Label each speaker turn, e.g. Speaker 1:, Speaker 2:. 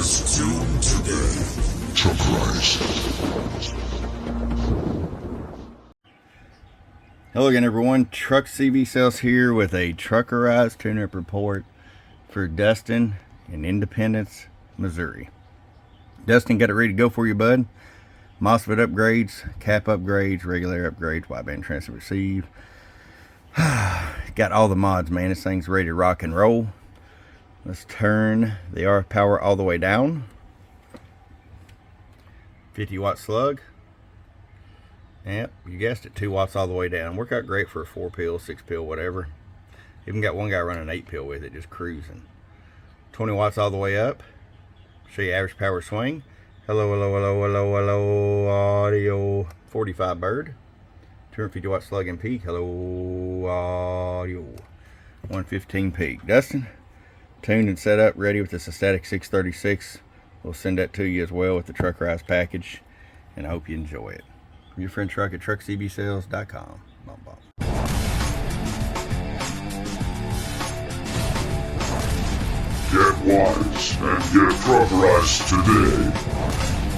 Speaker 1: Just tune today. Truckerized.
Speaker 2: Hello again, everyone. Truck CV Sales here with a Truckerized tune-up report for Dustin in Independence, Missouri. Dustin, got it ready to go for you, bud. MOSFET upgrades, cap upgrades, regular upgrades, wideband transfer receive. Got all the mods, man. This thing's ready to rock and roll. Let's turn the RF power all the way down. 50 watt slug. Yep, you guessed it, 2 watts all the way down. Work out great for a 4 pill, 6 pill, whatever. Even got one guy running an 8 pill with it, just cruising. 20 watts all the way up. Show you average power swing. Hello, hello, hello, hello, hello, audio. 45 bird. 250 watt slug and peak. Hello, audio. 115 peak. Dustin, tuned and set up, ready with this static 636. We'll send that to you as well with the Truckerized package, and I hope you enjoy it. Your friend Truck at truckcbsales.com. Bump, bump.
Speaker 1: Get wise and get truckerized today.